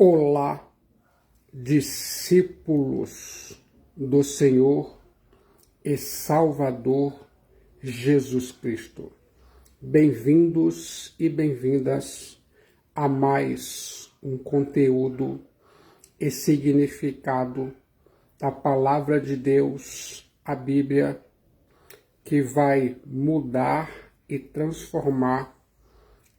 Olá, discípulos do Senhor e Salvador Jesus Cristo. Bem-vindos e bem-vindas a mais um conteúdo e significado da Palavra de Deus, a Bíblia, que vai mudar e transformar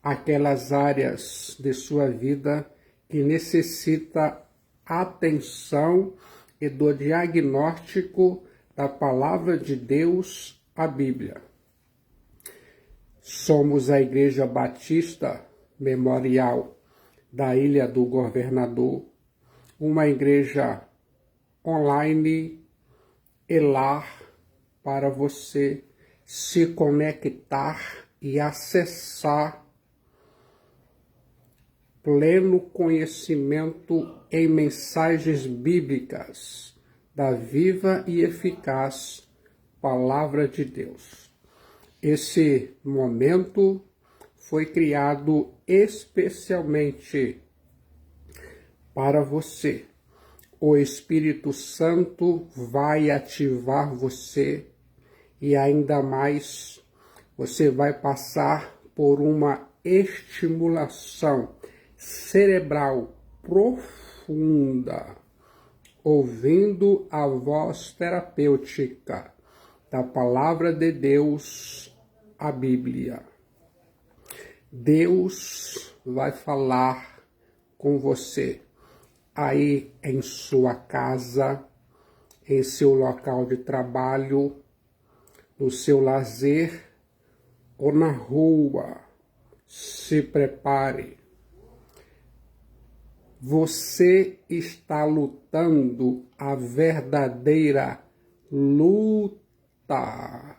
aquelas áreas de sua vida que necessita atenção e do diagnóstico da Palavra de Deus, a Bíblia. Somos a Igreja Batista Memorial da Ilha do Governador, uma igreja online e lar para você se conectar e acessar pleno conhecimento em mensagens bíblicas da viva e eficaz Palavra de Deus. Esse momento foi criado especialmente para você. O Espírito Santo vai ativar você e ainda mais você vai passar por uma estimulação cerebral profunda, ouvindo a voz terapêutica da Palavra de Deus, a Bíblia. Deus vai falar com você aí em sua casa, em seu local de trabalho, no seu lazer ou na rua. Se prepare. Você está lutando a verdadeira luta.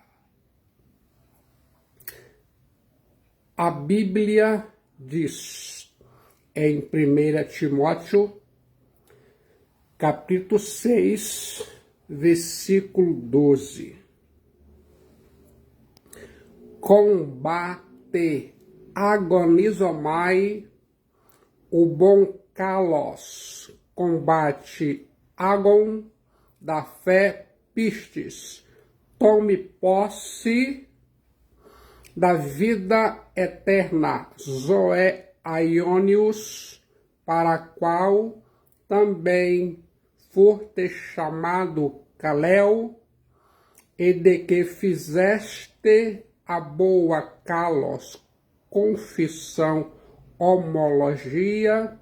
A Bíblia diz em 1 Timóteo, capítulo 6, versículo 12. Combate, agonizomai, o bom kalos, combate agon, da fé pistes, tome posse da vida eterna, zoe aionius, para a qual também foste chamado Kalel, e de que fizeste a boa kalos, confissão, homologia,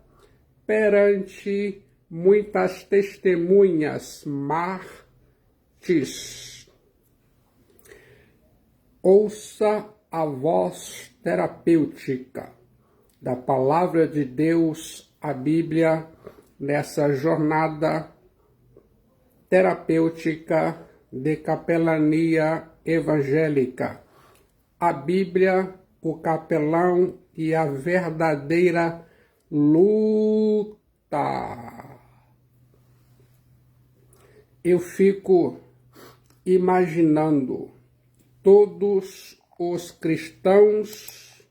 perante muitas testemunhas, mártires. Ouça a voz terapêutica da Palavra de Deus, a Bíblia, nessa jornada terapêutica de capelania evangélica. A Bíblia, o capelão e a verdadeira luta. Eu fico imaginando todos os cristãos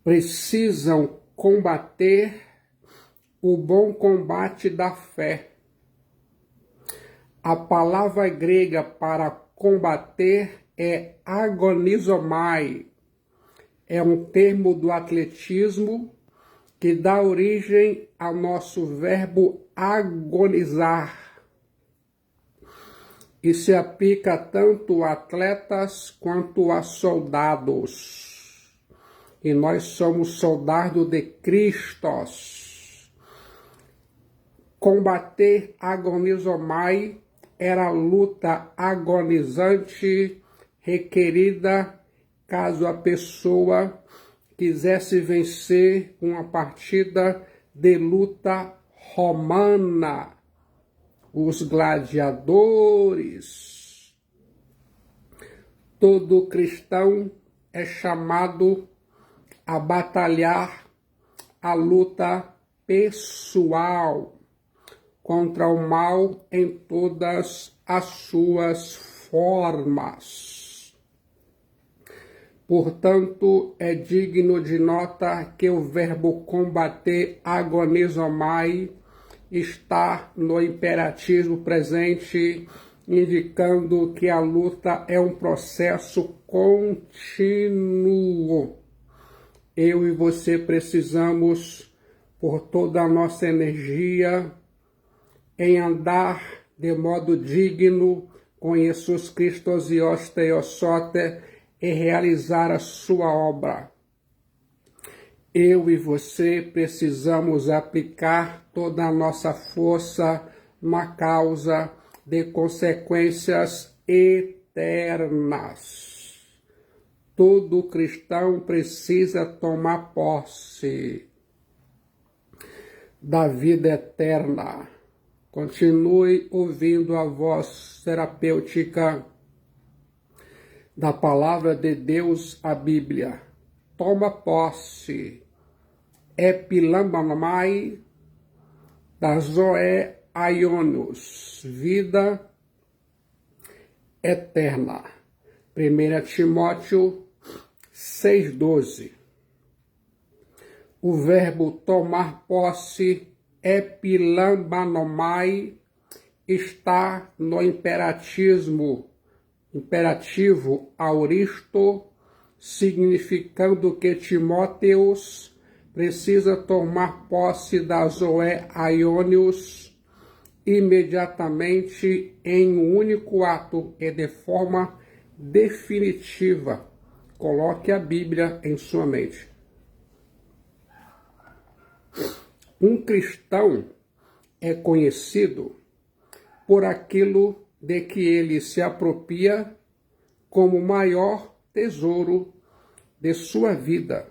precisam combater o bom combate da fé. A palavra grega para combater é agonizomai. É um termo do atletismo que dá origem ao nosso verbo agonizar. E se aplica tanto a atletas quanto a soldados. E nós somos soldados de Cristo. Combater agonizomai era a luta agonizante requerida caso a pessoa quisesse vencer uma partida de luta romana. Os gladiadores. Todo cristão é chamado a batalhar a luta pessoal contra o mal em todas as suas formas. Portanto, é digno de nota que o verbo combater, agonizomai, está no imperativo presente, indicando que a luta é um processo contínuo. Eu e você precisamos, por toda a nossa energia, em andar de modo digno com Jesus Cristo e Osteiosote e realizar a sua obra. Eu e você precisamos aplicar toda a nossa força na causa de consequências eternas. Todo cristão precisa tomar posse da vida eterna. Continue ouvindo a voz terapêutica da palavra de Deus, a Bíblia. Toma posse. Epilambamai da Zoe Aionios, vida eterna. 1 Timóteo 6,12. O verbo tomar posse, epilambanomai, está no imperativo auristo, significando que Timóteos precisa tomar posse da Zoe Aionios imediatamente em um único ato e de forma definitiva. Coloque a Bíblia em sua mente. Um cristão é conhecido por aquilo de que ele se apropria como o maior tesouro de sua vida.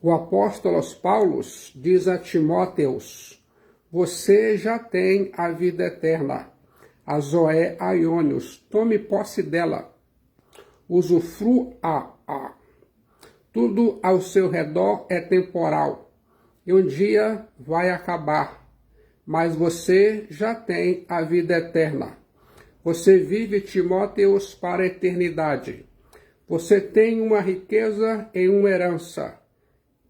O apóstolo Paulo diz a Timóteos: você já tem a vida eterna, a Zoe Aionios, tome posse dela, usufrua-a. Tudo ao seu redor é temporal e um dia vai acabar, mas você já tem a vida eterna. Você vive, Timóteos, para a eternidade. Você tem uma riqueza e uma herança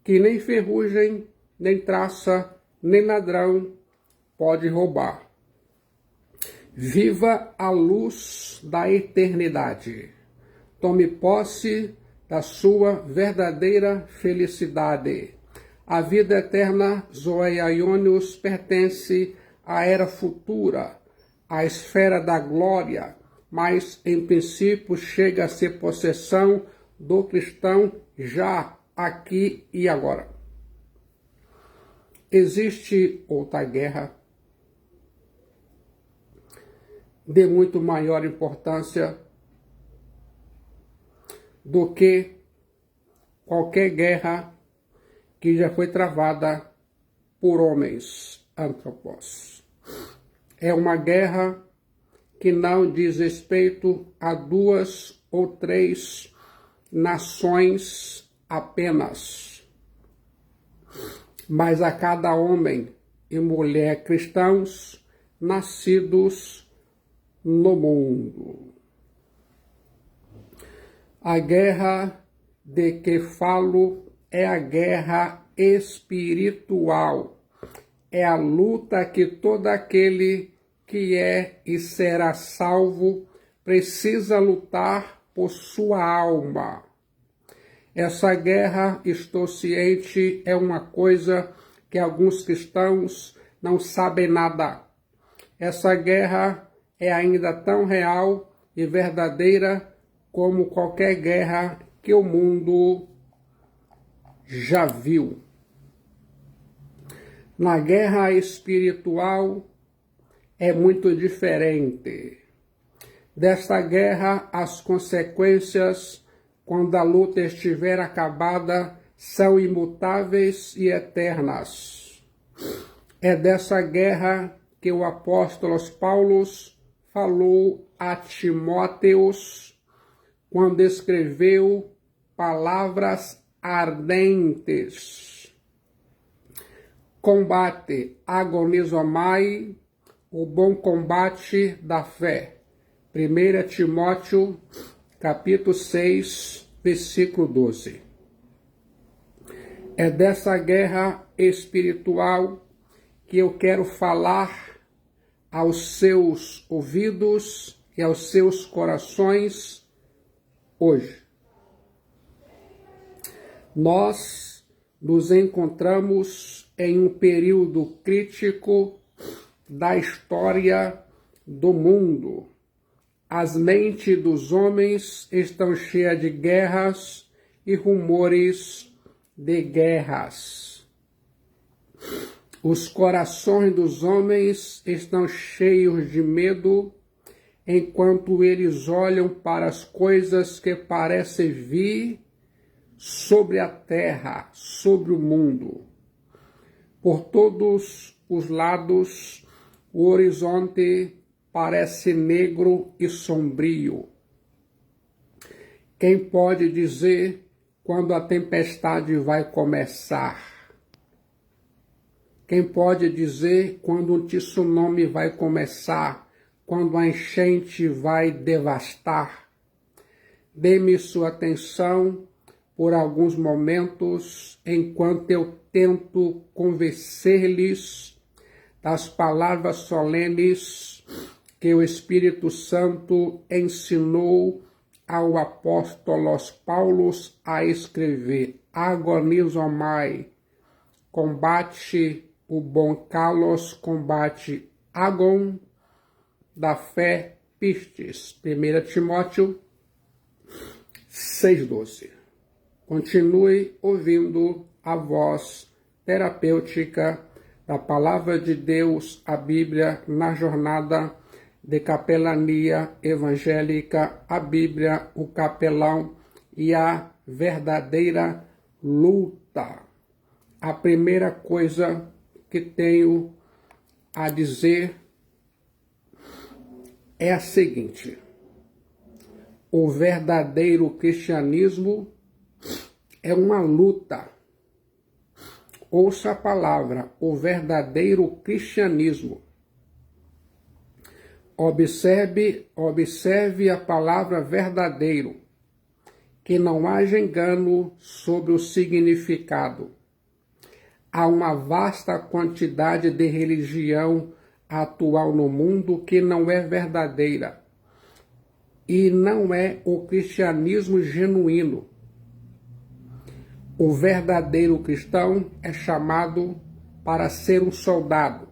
que nem ferrugem, nem traça, nem ladrão pode roubar. Viva a luz da eternidade. Tome posse da sua verdadeira felicidade. A vida eterna, Zoe Aionios, pertence à era futura, à esfera da glória, mas em princípio chega a ser possessão do cristão já aqui e agora. Existe outra guerra de muito maior importância do que qualquer guerra que já foi travada por homens antropós. É uma guerra que não diz respeito a 2 ou 3 nações apenas, mas a cada homem e mulher cristãos nascidos no mundo. A guerra de que falo é a guerra espiritual. É a luta que todo aquele que é e será salvo precisa lutar por sua alma. Essa guerra, estou ciente, é uma coisa que alguns cristãos não sabem nada. Essa guerra é ainda tão real e verdadeira como qualquer guerra que o mundo já viu. Na guerra espiritual é muito diferente. Desta guerra, as consequências, quando a luta estiver acabada, são imutáveis e eternas. É dessa guerra que o apóstolo Paulo falou a Timóteos quando escreveu palavras ardentes. Combate, agonizomai, o bom combate da fé. 1 Timóteo, capítulo 6, versículo 12. É dessa guerra espiritual que eu quero falar aos seus ouvidos e aos seus corações hoje. Nós nos encontramos em um período crítico da história do mundo. As mentes dos homens estão cheias de guerras e rumores de guerras. Os corações dos homens estão cheios de medo, enquanto eles olham para as coisas que parecem vir sobre a terra, sobre o mundo. Por todos os lados, o horizonte parece negro e sombrio. Quem pode dizer quando a tempestade vai começar? Quem pode dizer quando um tsunami vai começar? Quando a enchente vai devastar? Dê-me sua atenção por alguns momentos, enquanto eu tento convencer-lhes das palavras solenes que o Espírito Santo ensinou ao apóstolo Paulo a escrever. Agonizomai, combate o bom kalos, combate agon da fé pistes. 1 Timóteo 6,12. Continue ouvindo a voz terapêutica da Palavra de Deus, a Bíblia, na jornada de capelania evangélica, a Bíblia, o capelão e a verdadeira luta. A primeira coisa que tenho a dizer é a seguinte: o verdadeiro cristianismo é uma luta. Ouça a palavra, o verdadeiro cristianismo. Observe a palavra verdadeiro, que não haja engano sobre o significado. Há uma vasta quantidade de religião atual no mundo que não é verdadeira e não é o cristianismo genuíno. O verdadeiro cristão é chamado para ser um soldado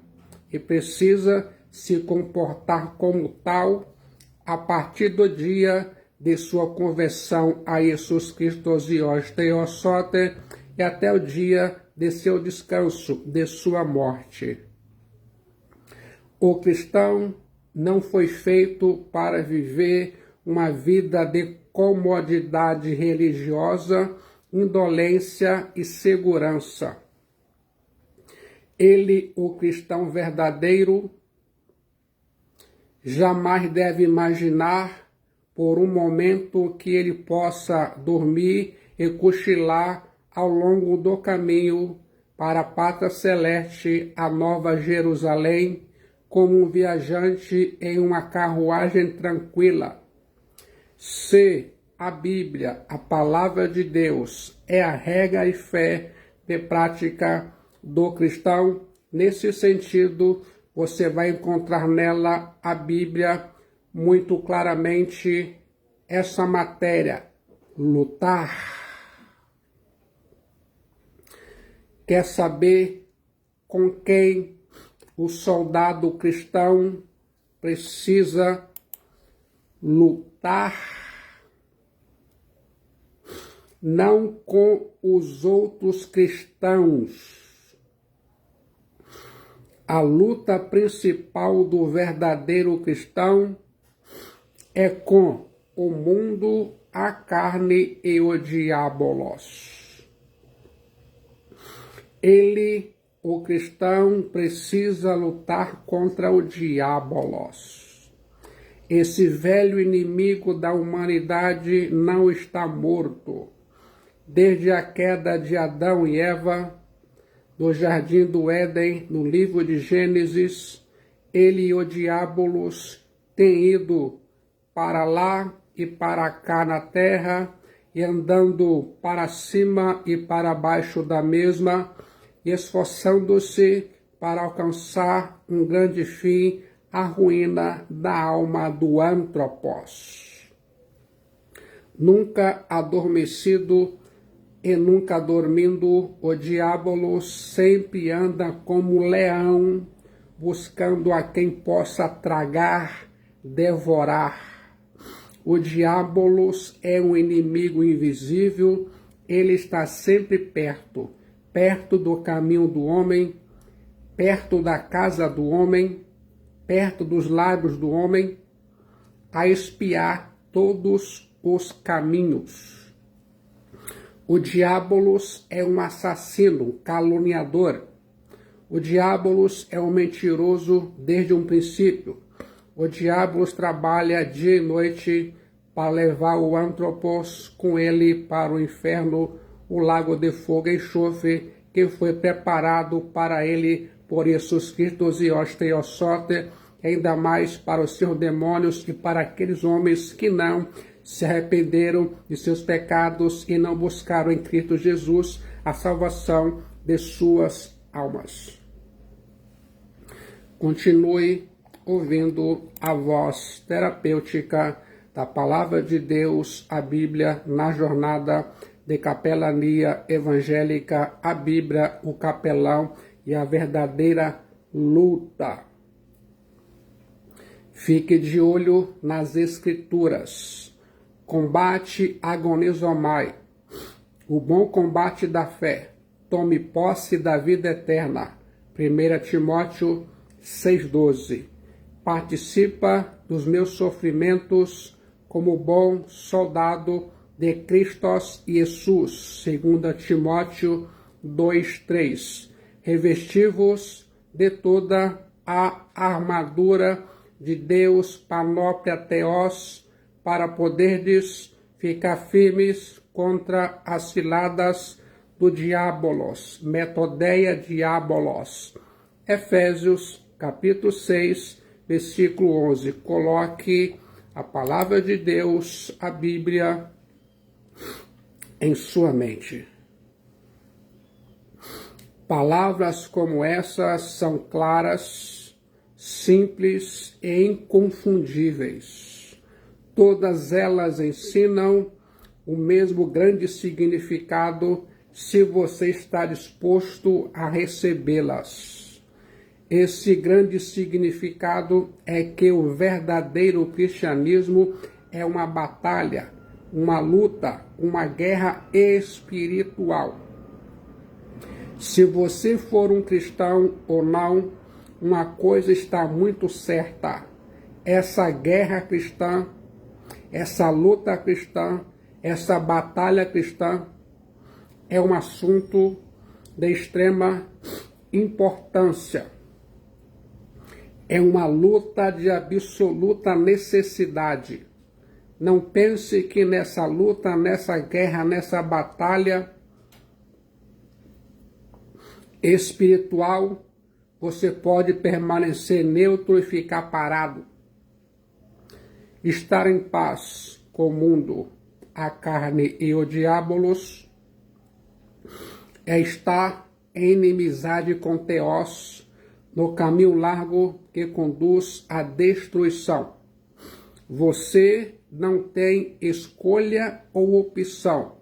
e precisa se comportar como tal a partir do dia de sua conversão a Jesus Cristo Theosote e até o dia de seu descanso, de sua morte. O cristão não foi feito para viver uma vida de comodidade religiosa, indolência e segurança. Ele, o cristão verdadeiro, jamais deve imaginar por um momento que ele possa dormir e cochilar ao longo do caminho para a pátria celeste, a Nova Jerusalém, como um viajante em uma carruagem tranquila. Se a Bíblia, a palavra de Deus, é a regra e fé de prática do cristão, nesse sentido, você vai encontrar nela a Bíblia muito claramente essa matéria, lutar. Quer saber com quem o soldado cristão precisa lutar? Não com os outros cristãos. A luta principal do verdadeiro cristão é com o mundo, a carne e o diabolos. Ele, o cristão, precisa lutar contra o diabolos. Esse velho inimigo da humanidade não está morto. Desde a queda de Adão e Eva, no jardim do Éden, no livro de Gênesis, ele e o diabolos têm ido para lá e para cá na terra, e andando para cima e para baixo da mesma, esforçando-se para alcançar um grande fim, a ruína da alma do antropos. Nunca adormecido e nunca dormindo, o diabo sempre anda como leão, buscando a quem possa tragar, devorar. O diabo é um inimigo invisível, ele está sempre perto, perto do caminho do homem, perto da casa do homem, perto dos lábios do homem, a espiar todos os caminhos. O diabo é um assassino, caluniador. O diabo é um mentiroso desde um princípio. O diabo trabalha dia e noite para levar o antropos com ele para o inferno, o lago de fogo e enxofre que foi preparado para ele por Jesus Cristo e Osteiosote, ainda mais para os seus demônios e para aqueles homens que não se arrependeram de seus pecados e não buscaram em Cristo Jesus a salvação de suas almas. Continue ouvindo a voz terapêutica da Palavra de Deus, a Bíblia, na jornada de capelania evangélica, a Bíblia, o capelão e a verdadeira luta. Fique de olho nas Escrituras. Combate agonizomai. O bom combate da fé. Tome posse da vida eterna. 1 Timóteo 6,12. Participa dos meus sofrimentos como bom soldado de Cristo Jesus. 2 Timóteo 2,3. Revesti-vos de toda a armadura de Deus, panóplia teós, para poderdes ficar firmes contra as ciladas do diabolos, metodeia diabolos. Efésios, capítulo 6, versículo 11. Coloque a palavra de Deus, a Bíblia, em sua mente. Palavras como essas são claras, simples e inconfundíveis. Todas elas ensinam o mesmo grande significado se você está disposto a recebê-las. Esse grande significado é que o verdadeiro cristianismo é uma batalha, uma luta, uma guerra espiritual. Se você for um cristão ou não, uma coisa está muito certa. Essa guerra cristã, essa luta cristã, essa batalha cristã é um assunto de extrema importância. É uma luta de absoluta necessidade. Não pense que nessa luta, nessa guerra, nessa batalha espiritual, você pode permanecer neutro e ficar parado. Estar em paz com o mundo, a carne e o diabolos é estar em inimizade com Teós, no caminho largo que conduz à destruição. Você não tem escolha ou opção.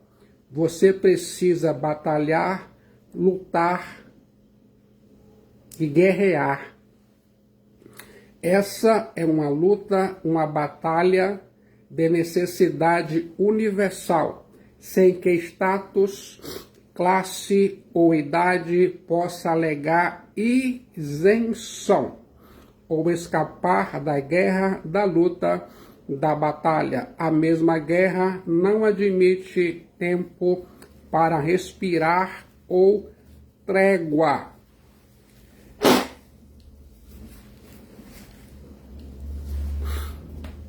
Você precisa batalhar, lutar e guerrear. Essa é uma luta, uma batalha de necessidade universal, sem que status, classe ou idade possa alegar isenção ou escapar da guerra, da luta, da batalha. A mesma guerra não admite tempo para respirar ou trégua.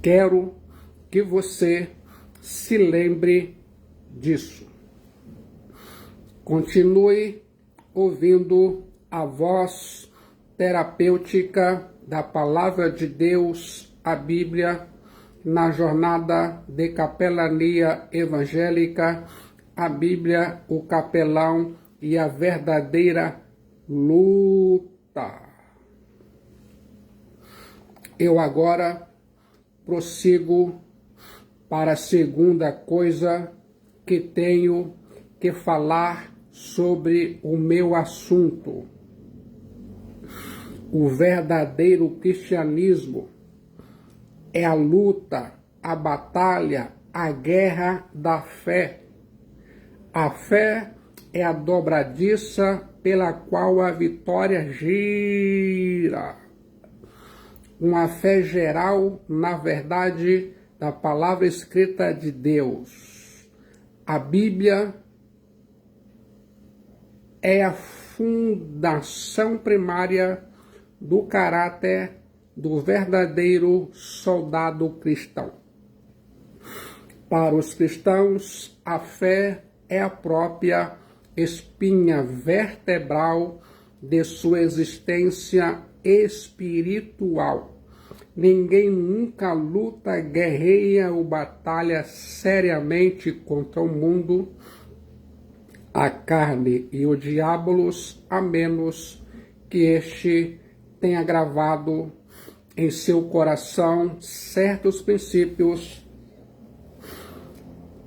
Quero que você se lembre disso. Continue ouvindo a voz terapêutica da Palavra de Deus, a Bíblia, na jornada de capelania evangélica, a Bíblia, o capelão e a verdadeira luta. Eu agora prossigo para a segunda coisa que tenho que falar sobre o meu assunto. O verdadeiro cristianismo é a luta, a batalha, a guerra da fé. A fé é a dobradiça pela qual a vitória gira. Uma fé geral, na verdade, da palavra escrita de Deus. A Bíblia é a fundação primária do caráter do verdadeiro soldado cristão. Para os cristãos, a fé é a própria espinha vertebral de sua existência espiritual. Ninguém nunca luta, guerreia ou batalha seriamente contra o mundo, a carne e o diabolos, a menos que este tenha gravado em seu coração certos princípios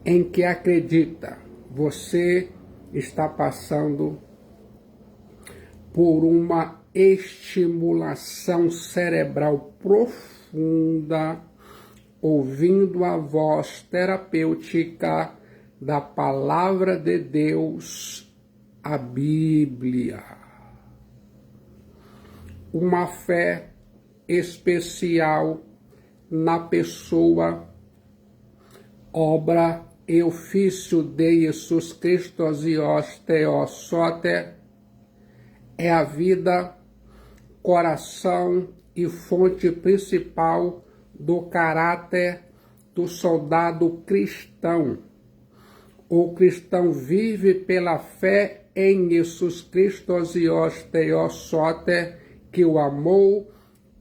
em que acredita. Você está passando por uma estimulação cerebral profunda, ouvindo a voz terapêutica da palavra de Deus, a Bíblia. Uma fé especial na pessoa, obra e ofício de Jesus Cristo os Theos Soter, é a vida, coração e fonte principal do caráter do soldado cristão. O cristão vive pela fé em Jesus Cristo os Theos Soter, que o amou,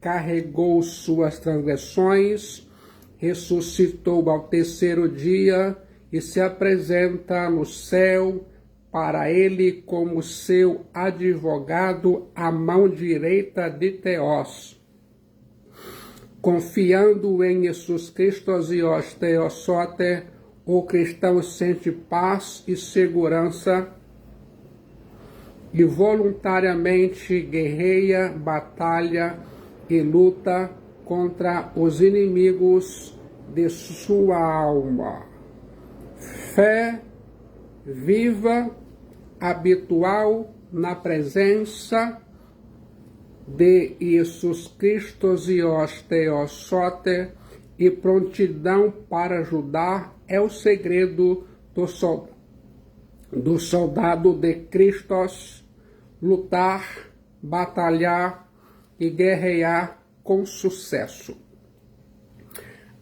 carregou suas transgressões, ressuscitou ao terceiro dia e se apresenta no céu para ele como seu advogado à mão direita de Theos. Confiando em Jesus Cristo os Theos Soter, o cristão sente paz e segurança e voluntariamente guerreia, batalha e luta contra os inimigos de sua alma. Fé viva, habitual na presença de Jesus Cristo os Theos Soter e prontidão para ajudar é o segredo do soldado de Cristo lutar, batalhar e guerrear com sucesso.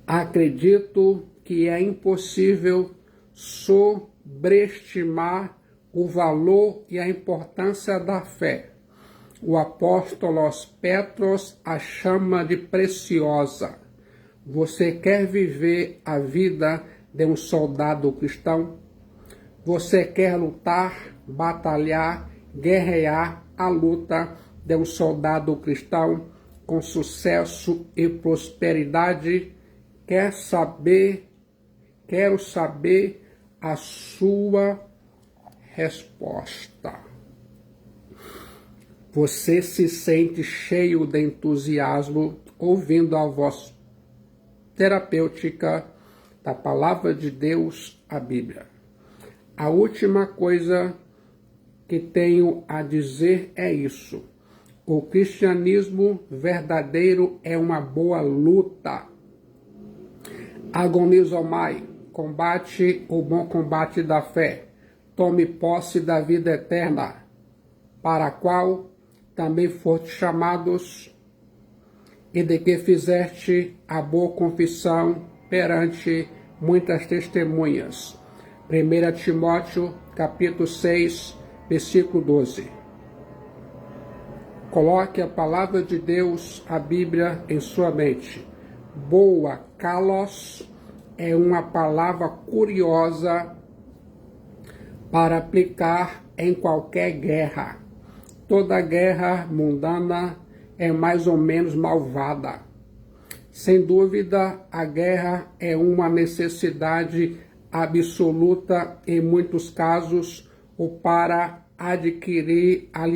Acredito que é impossível sobreestimar o valor e a importância da fé. O apóstolo Petros a chama de preciosa. Você quer viver a vida de um soldado cristão? Você quer lutar, batalhar, guerrear a luta de um soldado cristão com sucesso e prosperidade? Quero saber a sua resposta. Você se sente cheio de entusiasmo ouvindo a voz terapêutica da palavra de Deus, a Bíblia. A última coisa que tenho a dizer é isso. O cristianismo verdadeiro é uma boa luta. Agonizomai, combate o bom combate da fé. Tome posse da vida eterna, para a qual também foste chamados, e de que fizeste a boa confissão perante muitas testemunhas. 1 Timóteo, capítulo 6, versículo 12. Coloque a palavra de Deus, a Bíblia, em sua mente. Boa, kalos, é uma palavra curiosa para aplicar em qualquer guerra. Toda guerra mundana é mais ou menos malvada. Sem dúvida, a guerra é uma necessidade absoluta em muitos casos, ou para adquirir a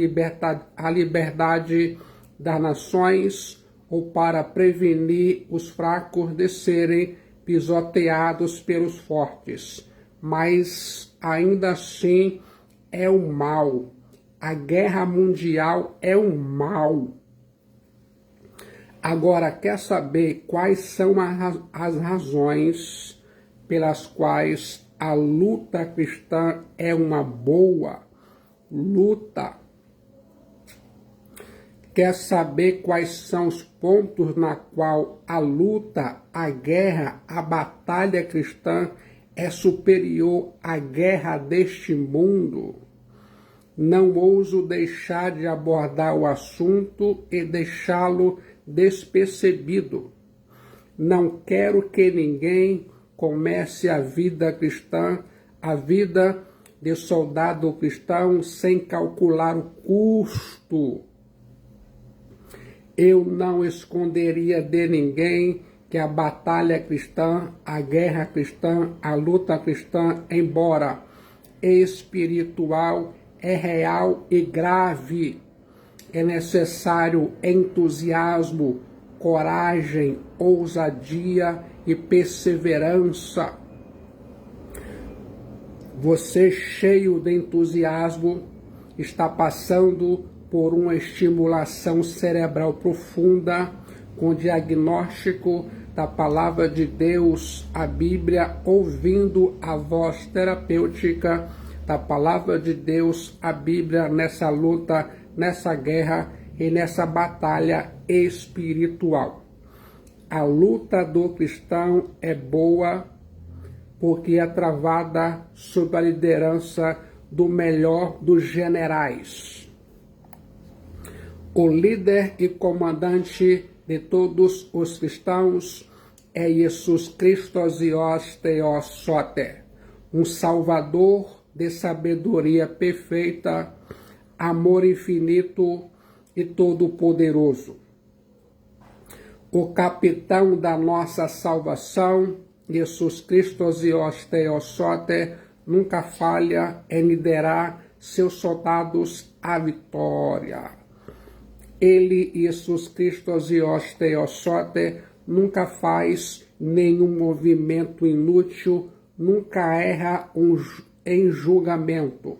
liberdade das nações, ou para prevenir os fracos de serem pisoteados pelos fortes. Mas ainda assim é o mal. A guerra mundial é um mal. Agora, quer saber quais são as razões pelas quais a luta cristã é uma boa luta? Quer saber quais são os pontos na qual a luta, a guerra, a batalha cristã é superior à guerra deste mundo? Não ouso deixar de abordar o assunto e deixá-lo despercebido. Não quero que ninguém comece a vida cristã, a vida de soldado cristão, sem calcular o custo. Eu não esconderia de ninguém que a batalha cristã, a guerra cristã, a luta cristã, embora espiritual, é real e grave. É necessário entusiasmo, coragem, ousadia e perseverança. Você, cheio de entusiasmo, está passando por uma estimulação cerebral profunda, com diagnóstico da palavra de Deus, a Bíblia, ouvindo a voz terapêutica da palavra de Deus, a Bíblia, nessa luta, nessa guerra e nessa batalha espiritual. A luta do cristão é boa porque é travada sob a liderança do melhor dos generais. O líder e comandante de todos os cristãos é Jesus Christos Ios Theos Soter, um Salvador de sabedoria perfeita, amor infinito e todo-poderoso. O capitão da nossa salvação, Jesus Christos Ios Theos Soter, nunca falha em liderar seus soldados à vitória. Ele, Jesus Christos Ios Theos Soter, nunca faz nenhum movimento inútil, nunca erra em julgamento.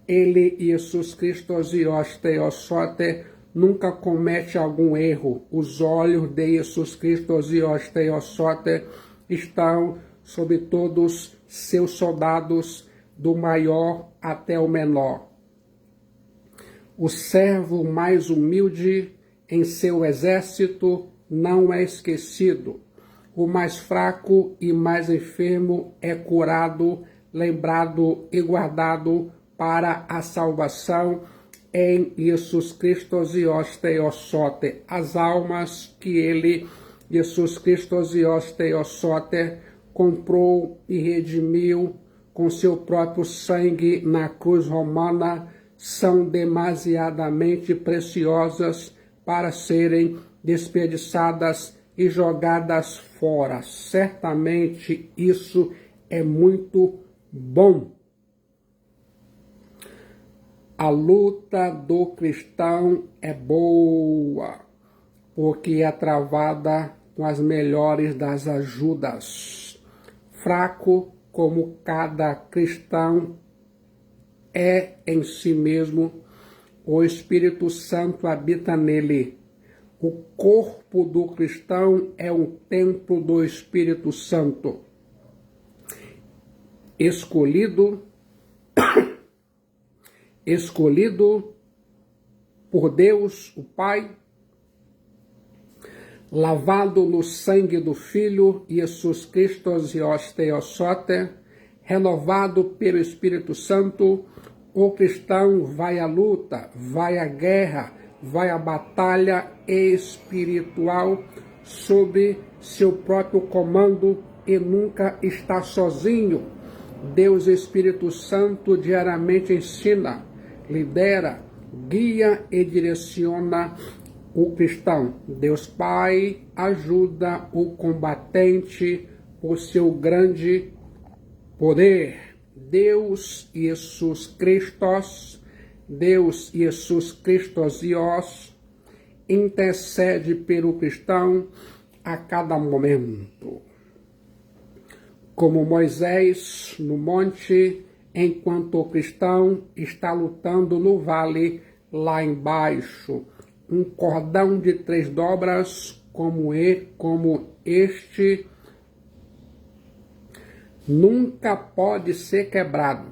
Ele, Jesus Christos Ios Theos Soter, nunca comete algum erro. Os olhos de Jesus Christos Ios Theos Soter estão sobre todos seus soldados, do maior até o menor. O servo mais humilde em seu exército não é esquecido. O mais fraco e mais enfermo é curado, lembrado e guardado para a salvação em Jesus Christos Ios Theos Soter. As almas que ele, Jesus Christos Ios Theos Soter, comprou e redimiu com seu próprio sangue na cruz romana, são demasiadamente preciosas para serem desperdiçadas e jogadas fora. Certamente isso é muito bom. A luta do cristão é boa, porque é travada com as melhores das ajudas. Fraco como cada cristão é em si mesmo, o Espírito Santo habita nele. O corpo do cristão é um templo do Espírito Santo. Escolhido por Deus, o Pai, lavado no sangue do Filho, Jesus Christos Ios Theos Soter, renovado pelo Espírito Santo, o cristão vai à luta, vai à guerra, vai à batalha espiritual sob seu próprio comando e nunca está sozinho. Deus Espírito Santo diariamente ensina, lidera, guia e direciona o cristão. Deus Pai ajuda o combatente por seu grande poder. Deus Jesus Christos, Deus Jesus Christos Dios, intercede pelo cristão a cada momento. Como Moisés no monte, enquanto o cristão está lutando no vale lá embaixo. Um cordão de 3 dobras como este nunca pode ser quebrado.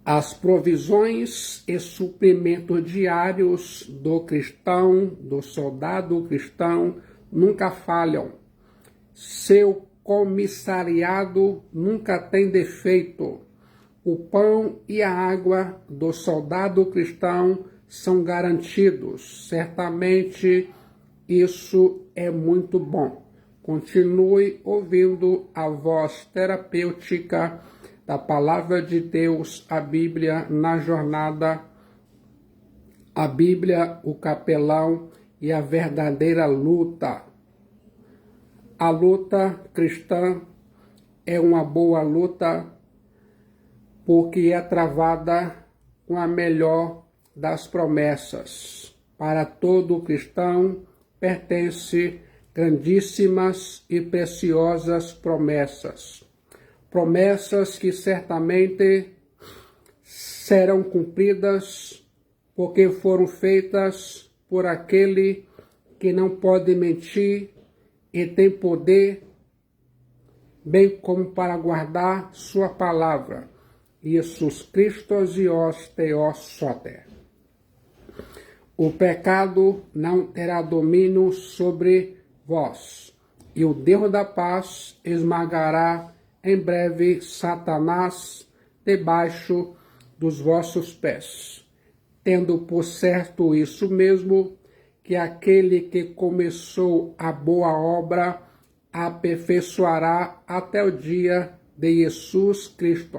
As provisões e suprimentos diários do cristão, do soldado cristão, nunca falham. Seu comissariado nunca tem defeito. O pão e a água do soldado cristão são garantidos. Certamente isso é muito bom. Continue ouvindo a voz terapêutica da Palavra de Deus, a Bíblia na jornada, a Bíblia, o capelão e a verdadeira luta. A luta cristã é uma boa luta porque é travada com a melhor das promessas. Para todo cristão pertence grandíssimas e preciosas promessas. Promessas que certamente serão cumpridas porque foram feitas por aquele que não pode mentir e tem poder, bem como para guardar sua palavra. Jesus Christos Dios Theos Soter. O pecado não terá domínio sobre vós, e o Deus da paz esmagará em breve Satanás debaixo dos vossos pés. Tendo por certo isso mesmo, que aquele que começou a boa obra aperfeiçoará até o dia de Jesus Cristo.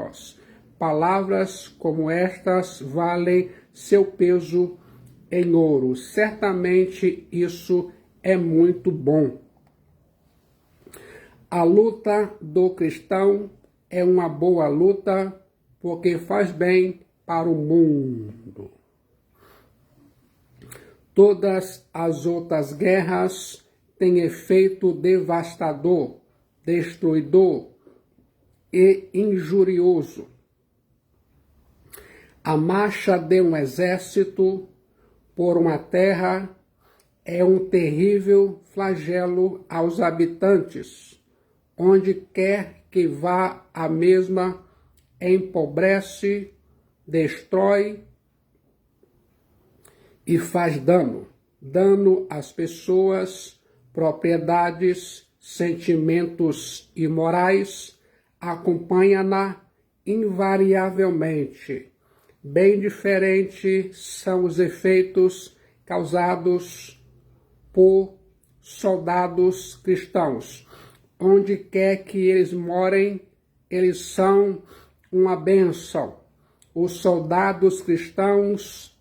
Palavras como estas valem seu peso em ouro. Certamente isso é muito bom. A luta do cristão é uma boa luta porque faz bem para o mundo. Todas as outras guerras têm efeito devastador, destruidor e injurioso. A marcha de um exército por uma terra é um terrível flagelo aos habitantes. Onde quer que vá a mesma, empobrece, destrói e faz dano às pessoas, propriedades, sentimentos e morais, acompanha-na invariavelmente. Bem diferentes são os efeitos causados por soldados cristãos. Onde quer que eles morem, eles são uma bênção. Os soldados cristãos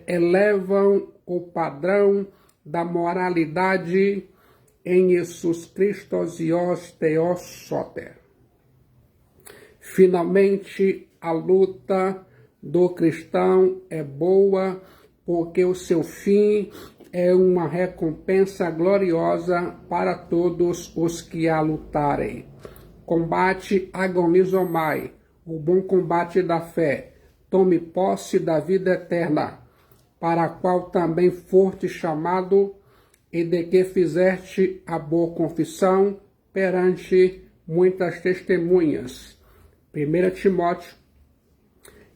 elevam o padrão da moralidade em Jesus Christos Dios Theos Soter. Finalmente, a luta do cristão é boa porque o seu fim é uma recompensa gloriosa para todos os que a lutarem. Combate agonizomai, o bom combate da fé. Tome posse da vida eterna, para a qual também foste chamado, e de que fizeste a boa confissão perante muitas testemunhas. 1 Timóteo,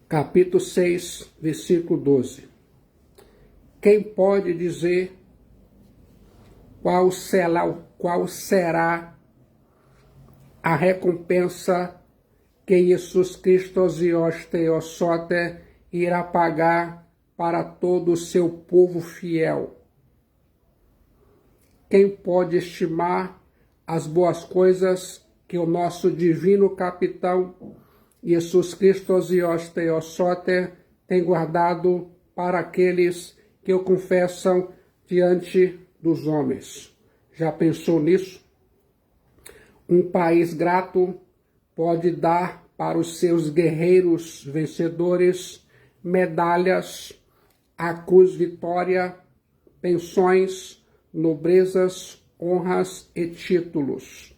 capítulo 6, versículo 12. Quem pode dizer qual será a recompensa que Jesus Cristo Dios Theos Soter irá pagar para todo o seu povo fiel? quem pode estimar as boas coisas que o nosso divino capitão Jesus Cristo Zios Theosoter tem guardado para aqueles que o confessam diante dos homens? Já pensou nisso? Um país grato pode dar para os seus guerreiros vencedores medalhas, a cruz vitória, pensões, nobrezas, honras e títulos.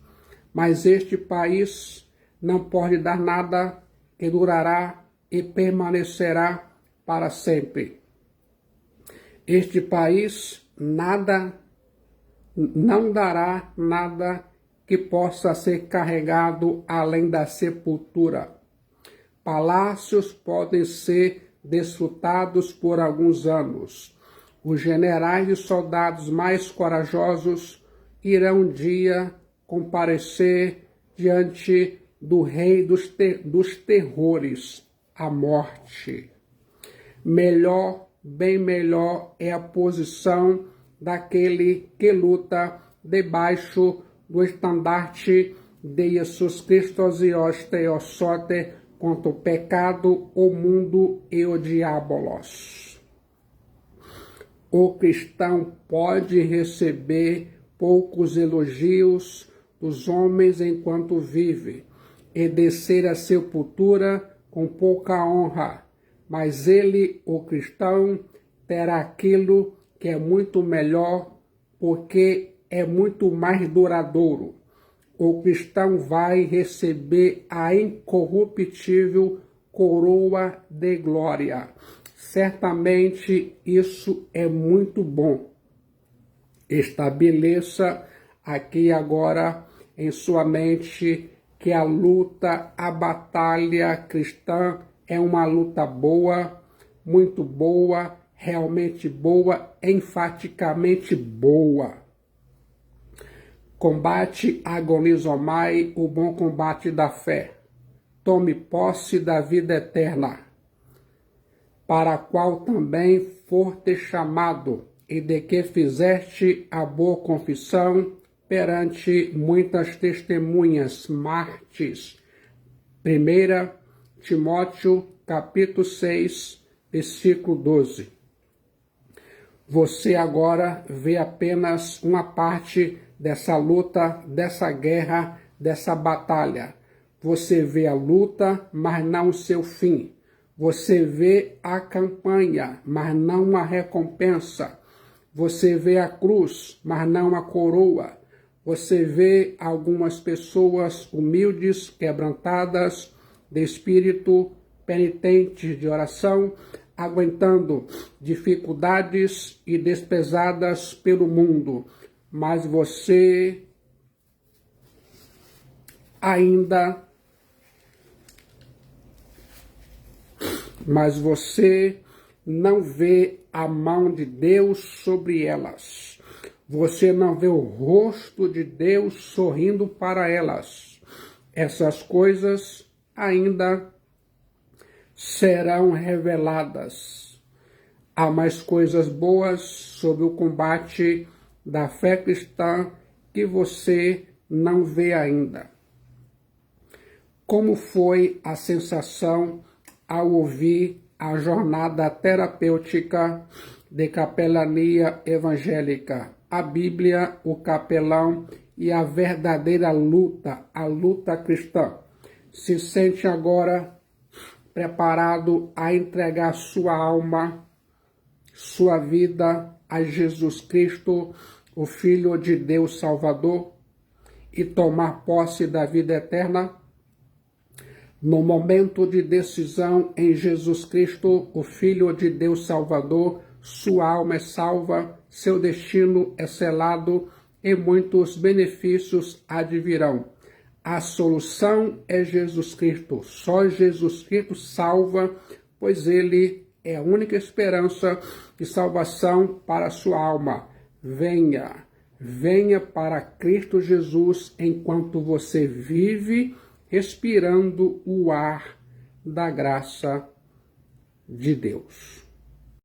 Mas este país não pode dar nada que durará e permanecerá para sempre. Este país não dará nada que possa ser carregado além da sepultura. Palácios podem ser desfrutados por alguns anos. Os generais e soldados mais corajosos irão um dia comparecer diante do rei dos terrores, a morte. Melhor, bem melhor é a posição daquele que luta debaixo do estandarte de Jesus Cristo Zios Theosoter contra o pecado, o mundo e o diabolos. O cristão pode receber poucos elogios dos homens enquanto vive e descer à sepultura com pouca honra, mas ele, o cristão, terá aquilo que é muito melhor, porque é muito mais duradouro. O cristão vai receber a incorruptível coroa de glória. Certamente isso é muito bom. Estabeleça aqui agora em sua mente que a luta, a batalha cristã é uma luta boa, muito boa, realmente boa, enfaticamente boa. Combate agonizomai, o bom combate da fé. Tome posse da vida eterna, para a qual também foste chamado, e de que fizeste a boa confissão perante muitas testemunhas, mártires. 1 Timóteo, capítulo 6, versículo 12. Você agora vê apenas uma parte dessa luta, dessa guerra, dessa batalha. Você vê a luta, mas não o seu fim. Você vê a campanha, mas não a recompensa. Você vê a cruz, mas não a coroa. Você vê algumas pessoas humildes, quebrantadas, de espírito, penitentes de oração, aguentando dificuldades e despesadas pelo mundo. Mas você não vê a mão de Deus sobre elas. Você não vê o rosto de Deus sorrindo para elas. Essas coisas ainda serão reveladas. Há mais coisas boas sobre o combate da fé cristã que você não vê ainda. Como foi a sensação ao ouvir a jornada terapêutica de capelania evangélica, a Bíblia, o capelão e a verdadeira luta, a luta cristã? Se sente agora preparado a entregar sua alma, sua vida a Jesus Cristo, o Filho de Deus Salvador, e tomar posse da vida eterna? No momento de decisão em Jesus Cristo, o Filho de Deus Salvador, sua alma é salva, seu destino é selado e muitos benefícios advirão. A solução é Jesus Cristo. Só Jesus Cristo salva, pois Ele é a única esperança de salvação para a sua alma. Venha para Cristo Jesus enquanto você vive respirando o ar da graça de Deus.